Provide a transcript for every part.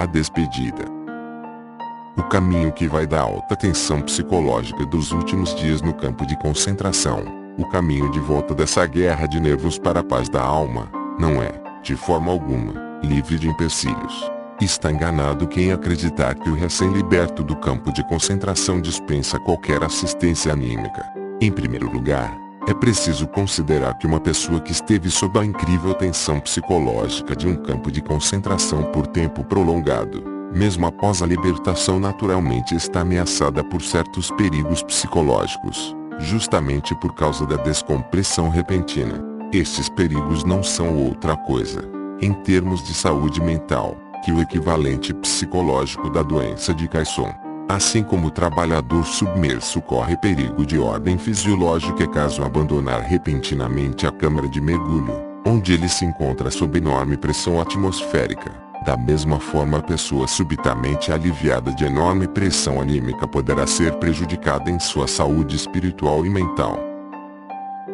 A despedida. O caminho que vai da alta tensão psicológica dos últimos dias no campo de concentração, o caminho de volta dessa guerra de nervos para a paz da alma, não é, de forma alguma, livre de empecilhos. Está enganado quem acreditar que o recém-liberto do campo de concentração dispensa qualquer assistência anímica. Em primeiro lugar, é preciso considerar que uma pessoa que esteve sob a incrível tensão psicológica de um campo de concentração por tempo prolongado, mesmo após a libertação, naturalmente está ameaçada por certos perigos psicológicos, justamente por causa da descompressão repentina. Esses perigos não são outra coisa, em termos de saúde mental, que o equivalente psicológico da doença de Caisson. Assim como o trabalhador submerso corre perigo de ordem fisiológica caso abandonar repentinamente a câmara de mergulho, onde ele se encontra sob enorme pressão atmosférica, da mesma forma a pessoa subitamente aliviada de enorme pressão anímica poderá ser prejudicada em sua saúde espiritual e mental.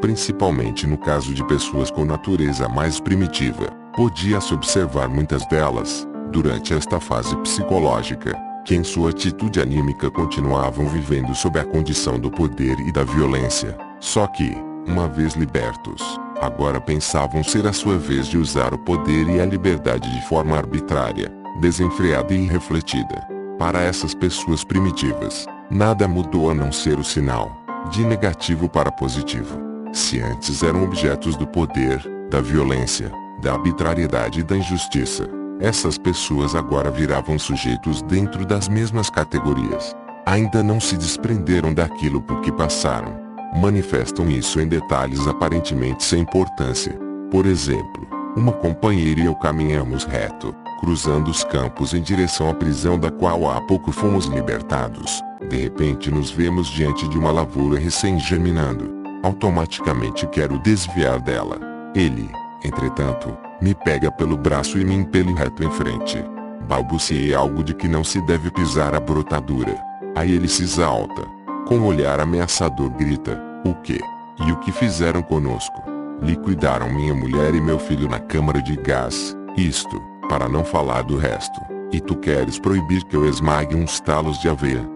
Principalmente no caso de pessoas com natureza mais primitiva, podia-se observar muitas delas, durante esta fase psicológica, que em sua atitude anímica continuavam vivendo sob a condição do poder e da violência, só que, uma vez libertos, agora pensavam ser a sua vez de usar o poder e a liberdade de forma arbitrária, desenfreada e irrefletida. Para essas pessoas primitivas, nada mudou a não ser o sinal, de negativo para positivo. Se antes eram objetos do poder, da violência, da arbitrariedade e da injustiça, essas pessoas agora viravam sujeitos dentro das mesmas categorias. Ainda não se desprenderam daquilo por que passaram. Manifestam isso em detalhes aparentemente sem importância. Por exemplo, uma companheira e eu caminhamos reto, cruzando os campos em direção à prisão da qual há pouco fomos libertados. De repente nos vemos diante de uma lavoura recém-germinando. Automaticamente quero desviar dela. Ele, entretanto, me pega pelo braço e me impele reto em frente. Balbuciei algo de que não se deve pisar a brotadura. Aí ele se exalta. Com um olhar ameaçador grita, o quê? E o que fizeram conosco? Liquidaram minha mulher e meu filho na câmara de gás. Isto, para não falar do resto. E tu queres proibir que eu esmague uns talos de aveia?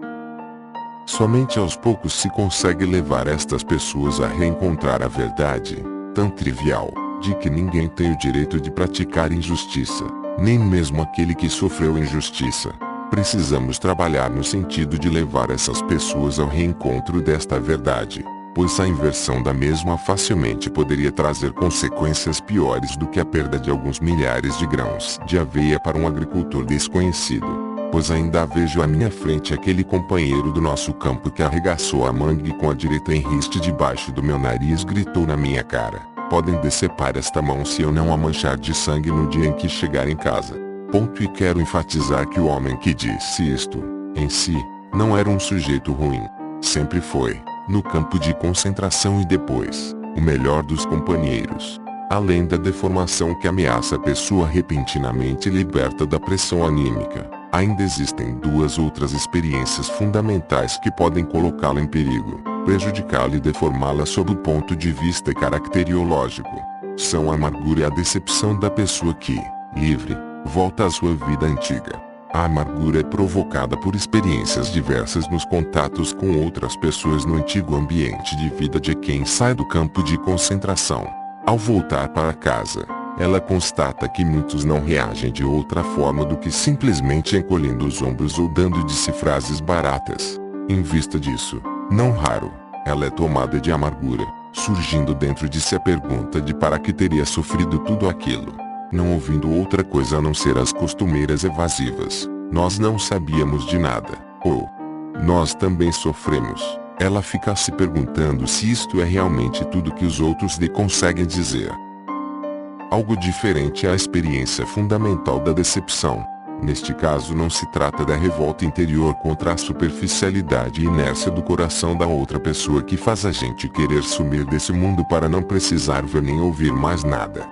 Somente aos poucos se consegue levar estas pessoas a reencontrar a verdade, tão trivial, de que ninguém tem o direito de praticar injustiça, nem mesmo aquele que sofreu injustiça. Precisamos trabalhar no sentido de levar essas pessoas ao reencontro desta verdade, pois a inversão da mesma facilmente poderia trazer consequências piores do que a perda de alguns milhares de grãos de aveia para um agricultor desconhecido. Pois ainda vejo à minha frente aquele companheiro do nosso campo que arregaçou a manga e com a direita em riste debaixo do meu nariz gritou na minha cara. Podem decepar esta mão se eu não a manchar de sangue no dia em que chegar em casa. E quero enfatizar que o homem que disse isto, em si, não era um sujeito ruim. Sempre foi, no campo de concentração e depois, o melhor dos companheiros. Além da deformação que ameaça a pessoa repentinamente liberta da pressão anímica, ainda existem duas outras experiências fundamentais que podem colocá-la em perigo, prejudicá-la e deformá-la sob o ponto de vista caracteriológico. São a amargura e a decepção da pessoa que, livre, volta à sua vida antiga. A amargura é provocada por experiências diversas nos contatos com outras pessoas no antigo ambiente de vida de quem sai do campo de concentração. Ao voltar para casa, ela constata que muitos não reagem de outra forma do que simplesmente encolhendo os ombros ou dando de si frases baratas. Em vista disso, não raro, ela é tomada de amargura, surgindo dentro de si a pergunta de para que teria sofrido tudo aquilo. Não ouvindo outra coisa a não ser as costumeiras evasivas, nós não sabíamos de nada, ou nós também sofremos. Ela fica se perguntando se isto é realmente tudo que os outros lhe conseguem dizer. Algo diferente é a experiência fundamental da decepção. Neste caso não se trata da revolta interior contra a superficialidade e inércia do coração da outra pessoa que faz a gente querer sumir desse mundo para não precisar ver nem ouvir mais nada.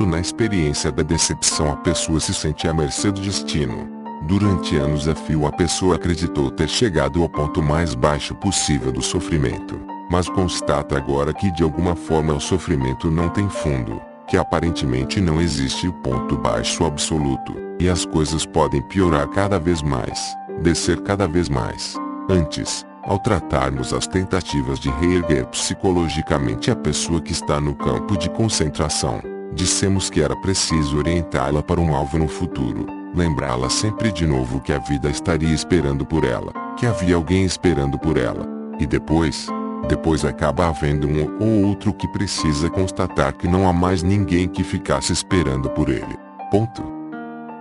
Na experiência da decepção a pessoa se sente à mercê do destino. Durante anos a fio a pessoa acreditou ter chegado ao ponto mais baixo possível do sofrimento, mas constata agora que de alguma forma o sofrimento não tem fundo. que aparentemente não existe o ponto baixo absoluto, e as coisas podem piorar cada vez mais, descer cada vez mais. Antes, ao tratarmos as tentativas de reerguer psicologicamente a pessoa que está no campo de concentração, dissemos que era preciso orientá-la para um alvo no futuro, lembrá-la sempre de novo que a vida estaria esperando por ela, que havia alguém esperando por ela, e depois acaba havendo um ou outro que precisa constatar que não há mais ninguém que ficasse esperando por ele. Ponto.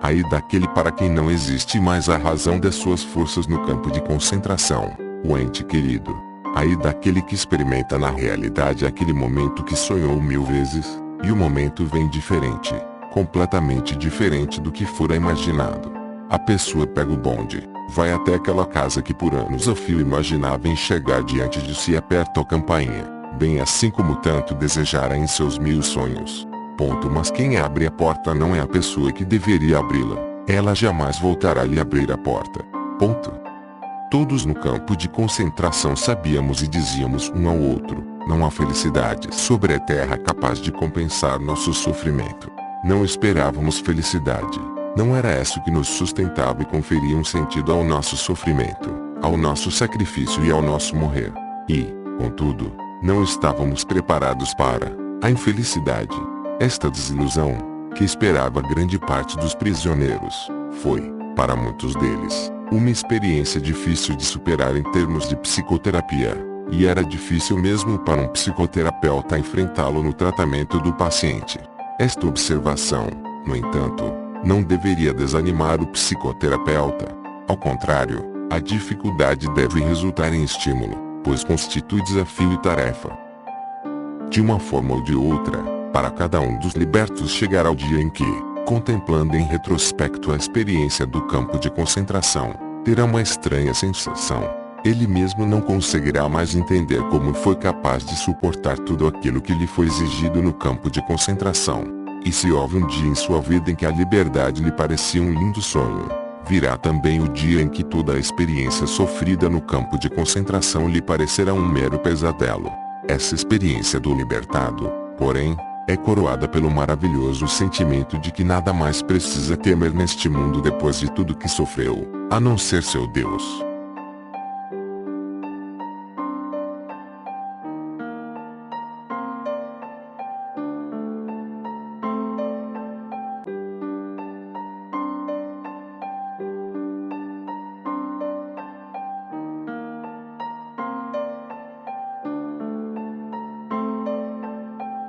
Aí daquele para quem não existe mais a razão das suas forças no campo de concentração, o ente querido. Aí daquele que experimenta na realidade aquele momento que sonhou 1000 vezes, e o momento vem diferente, completamente diferente do que fora imaginado. A pessoa pega o bonde, vai até aquela casa que por anos a fio imaginava em chegar diante de si e aperta a campainha, bem assim como tanto desejara em seus 1000 sonhos. Ponto. Mas quem abre a porta não é a pessoa que deveria abri-la, ela jamais voltará a lhe abrir a porta. Ponto. Todos no campo de concentração sabíamos e dizíamos um ao outro, não há felicidade sobre a terra capaz de compensar nosso sofrimento. Não esperávamos felicidade. Não era isso que nos sustentava e conferia um sentido ao nosso sofrimento, ao nosso sacrifício e ao nosso morrer. E, contudo, não estávamos preparados para a infelicidade. Esta desilusão, que esperava grande parte dos prisioneiros, foi, para muitos deles, uma experiência difícil de superar em termos de psicoterapia, e era difícil mesmo para um psicoterapeuta enfrentá-lo no tratamento do paciente. Esta observação, no entanto, não deveria desanimar o psicoterapeuta. Ao contrário, a dificuldade deve resultar em estímulo, pois constitui desafio e tarefa. De uma forma ou de outra, para cada um dos libertos chegará o dia em que, contemplando em retrospecto a experiência do campo de concentração, terá uma estranha sensação. Ele mesmo não conseguirá mais entender como foi capaz de suportar tudo aquilo que lhe foi exigido no campo de concentração. E se houve um dia em sua vida em que a liberdade lhe parecia um lindo sonho, virá também o dia em que toda a experiência sofrida no campo de concentração lhe parecerá um mero pesadelo. Essa experiência do libertado, porém, é coroada pelo maravilhoso sentimento de que nada mais precisa temer neste mundo depois de tudo que sofreu, a não ser seu Deus.